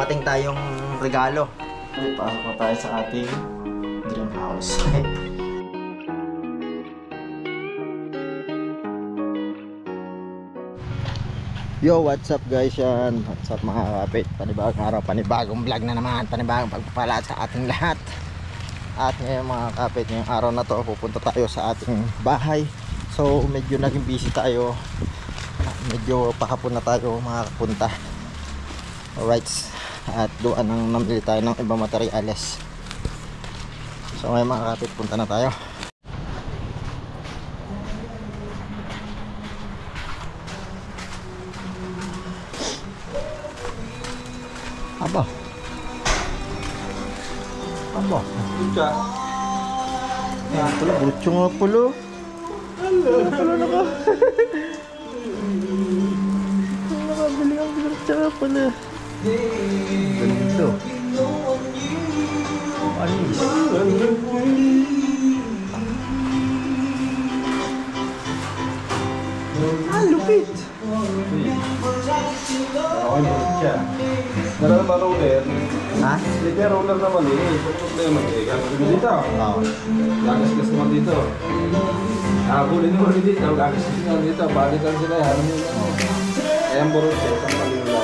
dumating tayong regalo. Pasok na tayo sa ating dream house. Yo, what's up guys yan? What's up mga kapit? Panibagong araw, panibagong vlog na naman, panibagong pagpapala sa ating lahat. At ngayon mga kapit, ngayong araw na to pupunta tayo sa ating bahay. So medyo naging busy tayo, medyo pakapon na tayo makakapunta. Alright, at doon nang namili tayo ng ibang materyales. So ngayon mga kapit, punta na tayo. Aba. Aba. Bucha. Yan pala, bucho nga pala. Pala naka. Nakabili ang bucha nga pala. Ganito. Alis. Ah, lupit. Meron ba roller? Ha? May roller naman eh. Ito problema eh. Gagas mo dito. Oo. Gagas mo dito. Habulin mo rin dito. Gagas mo dito. Balikan sila. Ano mo yun? Kaya ang burot eh. Isang palila.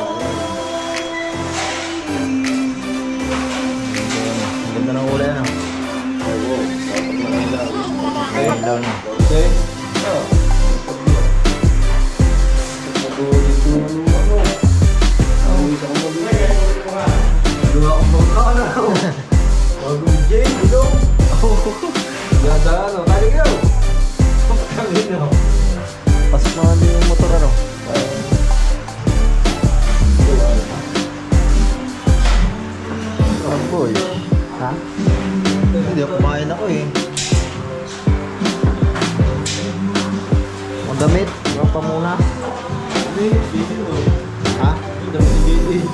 Ang ganda ng kulay na. Oo. Dapat malila. Ang daw na. Okay. Ito. Ito dito. Ano? Isa ko mabili. Dua akong bangka na. Bagong Jane, ilong. Ganda ano, tayo ikaw. Pagkangin ako. Pasok naman din yung motor ano. Oh boy. Ha? Hindi ako kumain ako eh. Magamit, huwag pa muna. Hindi, video. Ha? Hindi, video.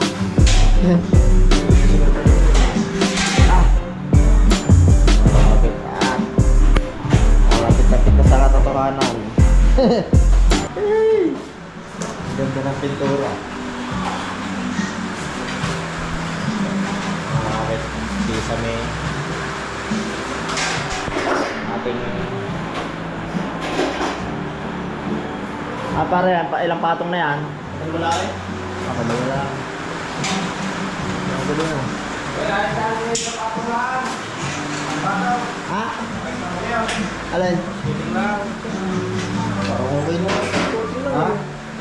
Malapit na sa katotohanan. Ganda ng pintura. Malapit sa may ating pare yan, ilang patong na yan? Ang malaki? Wala. Ang galing mo. Ha? Alin? Parang okay na. Ha?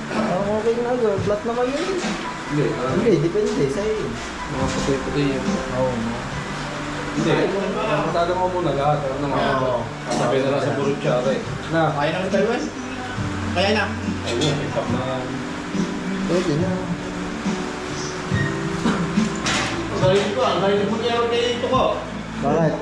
Parang okay na. Flat naman yun. Hindi. Hindi, depende. Sa'yo. Mga puti-puti yun. Oo. Hindi. Matalo mo muna lahat. Ano naman? Sabi na lang sa burutsara eh. Na. Kaya na kita Luan? Kaya na. Oo, pick up na. Pwede na. Sarili ko, ang sarili mo kaya kay ito ko. Bakit?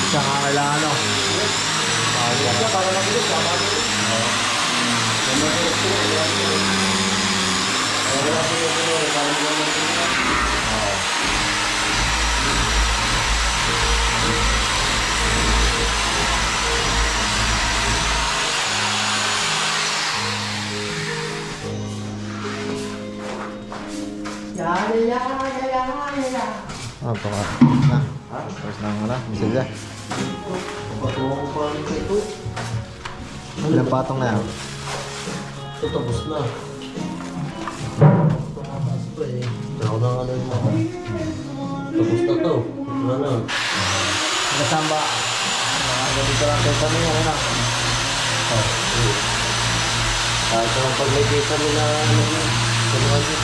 Sa kailangan ano? Para mabilis. Ano ito ka? Na. Tapos na nga na. Misaya. Patuwa ko pa rin ito. Ilang patong na yan? Ito tapos na. Tumataas pa eh. Ako na nga lang mga. Tapos na to. Wala na. Nasamba. Dito lang tayo kami yan na. Kahit naman pag may kita mo na ano yun. Tulungan yun.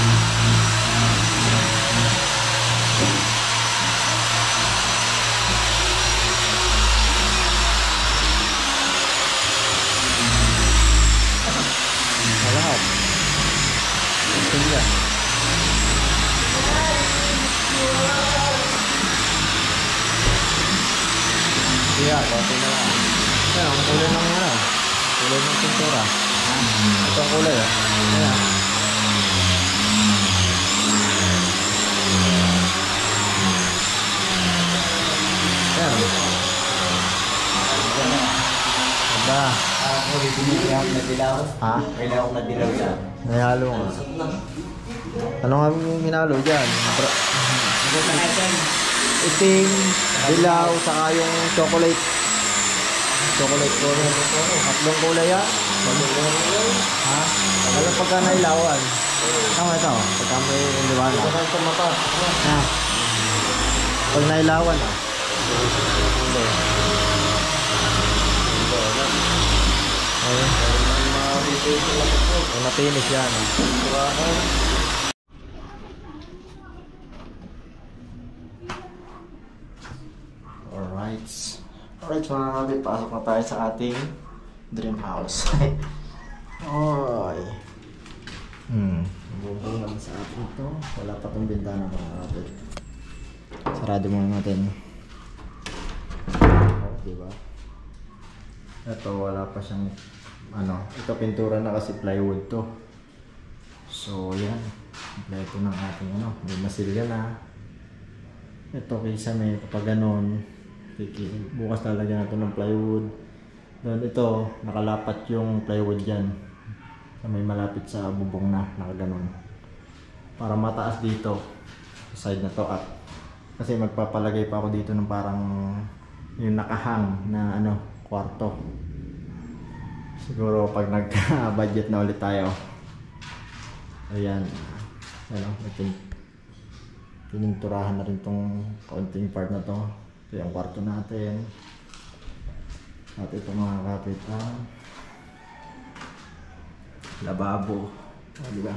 Lahat. Sige. Iya, konti na lang. Yan, ang kulay ng ano. Kulay ng pintura. Ito ang kulay ah. Ayan. Ayan. Ganda. Ako dito niya na dilaw. Ha? May lawak na dilaw yan. Nayalo nga. Ano nga yung minalo dyan? Itim, dilaw, saka yung chocolate. Chocolate color. Tatlong kulay yan. Ha? Ano pagka nailawan? Tama ito. Pagka may liwanag. Saan sa mata? Ha? Pag nailawan ah. Ayun. Pag napinis yan. Alright. Alright mga kapit, pasok na tayo sa ating dream house. Alright. Bubong lang sa atin ito. Wala pa itong bintana mga kapit. Sarado muna natin. Oh, diba? Ito wala pa siyang ano. Ito pintura na kasi plywood to. So yan. Ito ng ating ano. May masilya na. Ito kaysa may kapag ganon. Bukas lalagyan natin ng plywood. Doon ito, nakalapat yung plywood dyan. May malapit sa bubong na, nakaganon. Para mataas dito, sa side na to up. Kasi magpapalagay pa ako dito ng parang yung nakahang na ano, kwarto. Siguro pag nagka-budget na ulit tayo. Ayan. Ano, pininturahan na rin tong kaunting part na to. Ito yung kwarto natin. At ito mga kapit lababo. O, diba?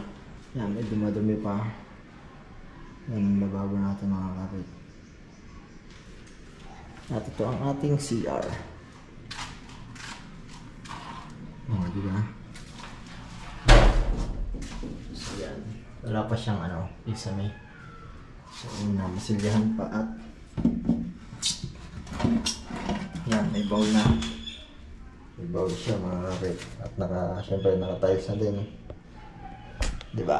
Yan, may dumadumi pa. Yan ang lababo natin mga kapit. At ito ang ating CR. O, diba? So yan. Wala pa siyang ano, isame. So yun na, masilyahan pa at yan, may bowl na. May bowl siya mga kapit. At syempre naka-tiles na din. Diba?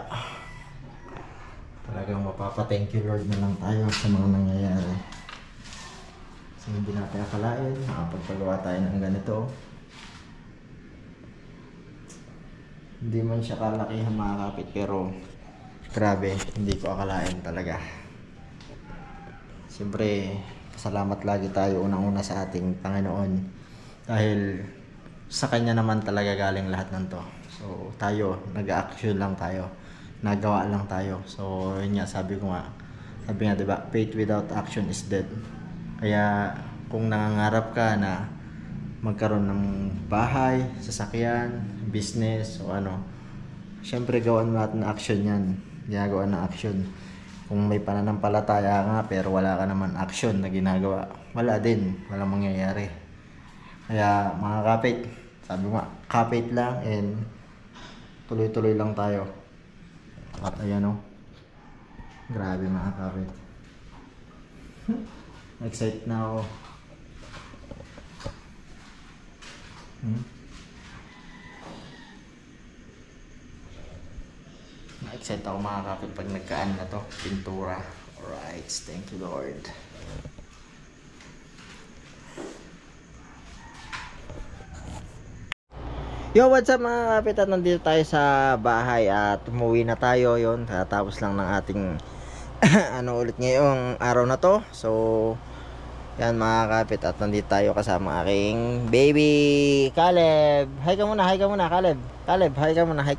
Talagang mapapa-thank you Lord na lang tayo sa mga nangyayari. Kasi hindi natin akalain, makapagpagawa tayo ng ganito. Hindi man siya kalakihan mga kapit, pero grabe, hindi ko akalain talaga. Siyempre, salamat lagi tayo unang-una sa ating Panginoon dahil sa Kanya naman talaga galing lahat ng to. So tayo, nag-action lang tayo, nagawa lang tayo. So yun nga, sabi nga diba, faith without action is dead. Kaya kung nangangarap ka na magkaroon ng bahay, sasakyan, business o ano, syempre gawan mo natin action yan. Ginagawa ng action. Kung may pananampalataya nga pero wala ka naman action na ginagawa, wala din, walang mangyayari. Kaya mga kapit, sabi mo, kapit lang and tuloy-tuloy lang tayo. At ayan o, grabe mga kapit. Excited na ako. Na-excite ako mga kapit pag nagkaan na to, pintura. Alright, thank you Lord. Yo, what's up mga kapit, at nandito tayo sa bahay at umuwi na tayo yon. Tapos lang ng ating ano ulit ngayong araw na to. So yan mga kapit, at nandito tayo kasama aking baby Caleb. Hi ka muna Caleb. Caleb, hi ka muna. Hi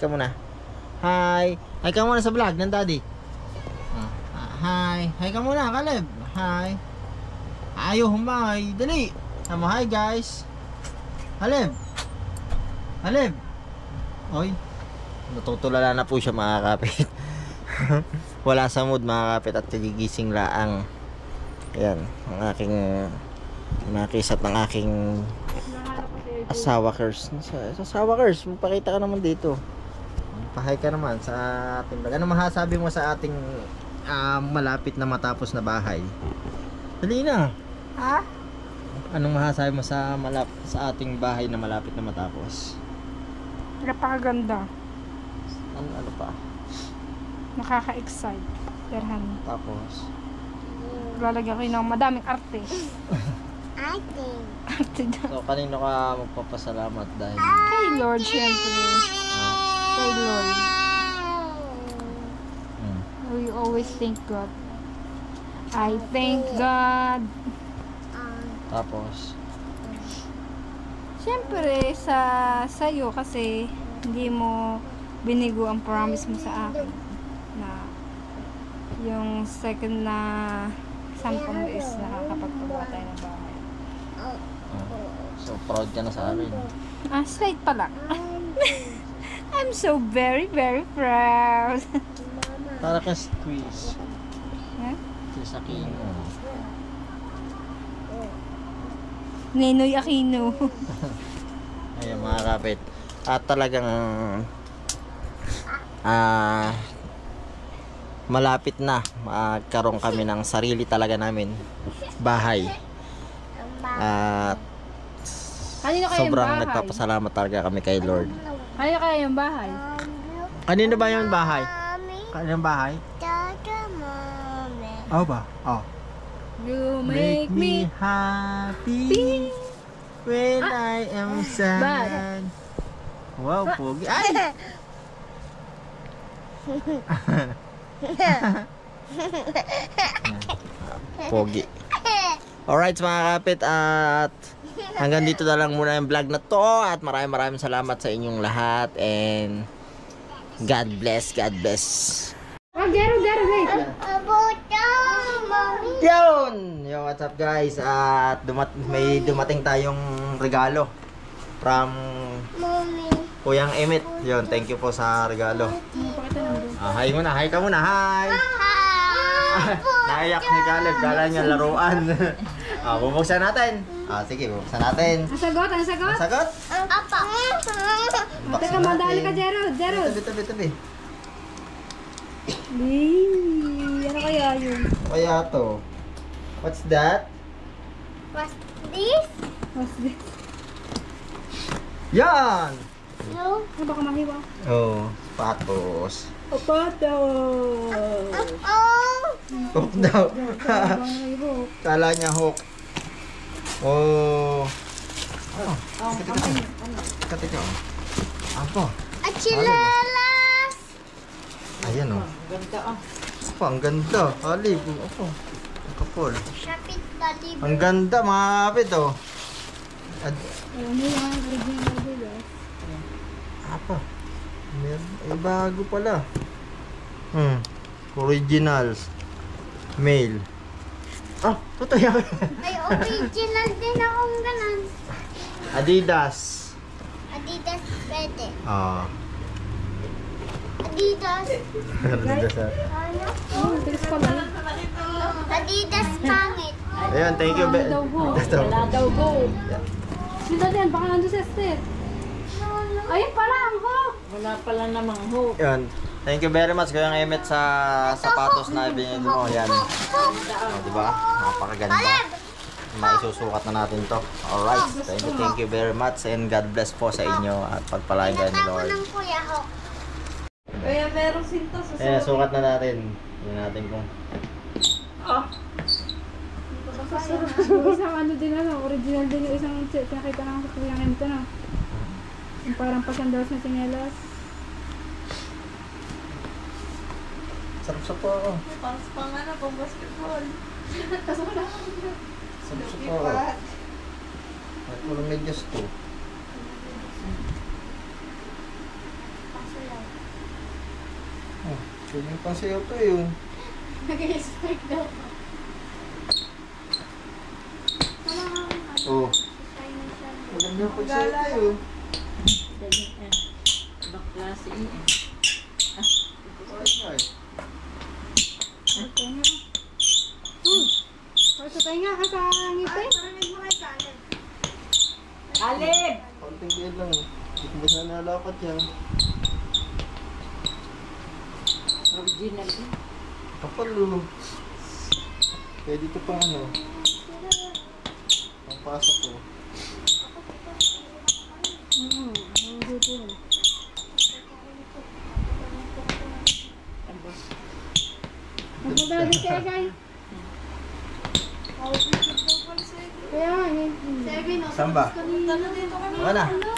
ka muna sa vlog ng daddy. Hi ka muna Caleb. Hi. Ayaw humay, dali. Hi guys. Caleb. Oy, natutulala na po siya mga kapit. Wala sa mood mga kapit at gigising laang. Ayan, ang aking nakisat ng aking asawa curse. Asawa curse, magpakita ka naman dito. Pahay ka naman sa ating vlog. Ano masasabi mo sa ating malapit na matapos na bahay? Dali na. Ha? Anong masasabi mo sa ating bahay na malapit na matapos? Napakaganda. Ano pa? Nakaka-excite. Perhan. Tapos Lalagyan ko yun ng madaming arte. Arte daw. so kanino ka magpapasalamat dahil Kay Lord, syempre. Kay Lord. We always thank God. I thank God. tapos Syempre, sa'yo kasi hindi mo binigo ang promise mo sa akin na yung second na sampo mo is nakakapagpagawa tayo ng bahay. so proud ka na sa amin. Slight pala. I'm so very, very proud. Para ka squeeze Huh? sa Aquino. Ninoy Aquino. Ayan mga kapit, at talagang malapit na magkaroon kami ng sarili talaga namin bahay. At Kanino kayo yung sobrang bahay? nagpapasalamat talaga kami kay Lord. Kanino kayo yung bahay? Kanino ba yung bahay? Kanino yung bahay? Oh ba? Oh. You make me happy when I am sad. Wow, pogi. Ay! Pogi. Alright mga kapit, at hanggang dito na lang muna yung vlog na to, at maraming salamat sa inyong lahat, and God bless. Gero, wait. Yun! Yo, what's up guys? At may dumating tayong regalo from Kuyang Emit. Yun, thank you po sa regalo. Hi muna, hi ka muna, hi! Naiyak ni Caleb, kala niya laruan. Bubuksan natin. Sige, bubuksan natin. Ang sagot? Ang sagot? Teka, madali ka, Gerald. Tabi. Ano kaya yun? Kaya to. What's that? What's this? Yan! Ano baka mahiwa? Oh, patos. Pato! Hook daw. Baka mahiwa. Kala niya hook. Oh. Katika. Apa? Achilalas! Ayan oh. Ganda ah. Apa, ang ganda. Alib. Apa? Ang kapal. Shopee tali. Ang ganda mga kapit oh. Ano yung original nila? Apa? Bago pala. Originals. Male. Totoo yan. May original din akong ganun. Adidas. Adidas pwede. Adidas. Adidas ah. Bilis ko lang. Adidas pangit. Ayun, thank you. Wala daw go. Sino din? Baka nandun sa step. Ayun pala ang hook. Wala pala namang hook. Yun. Thank you very much Kuya Emmet sa sapatos na ibinigay mo. Yan. Diba? Napakaganda. Maisusukat na natin to. Alright. Thank you very much, and God bless po sa inyo at pagpalain kayo ni Lord. Kaya merong sinta sa Sukat na natin. Tingnan natin kung isang ano din original din yung isang nakita naman sa Kuya Emmet na. Yung parang pasandalos na sinelas. Sarap sa po ako. Pang ano, pang basketball. Sarap sa po ako. At walang medyas to. Oh, pwede yung pansayaw to yun. Nag-i-spike daw. Oh, maganda yung pagsayaw to yun. Baklase eh. Ay, Okay nga. Pwede tayo nga ka sa ngipin. Alib! konting kaya lang. Hindi ko ba siya nalapat yan? Original eh. Kapal oh. Pwede ito pang ano. Pang pasok ko. Ang dito. Magmabali kaya guys. Kaya nga, Saan ba? Dito kami. Wala na.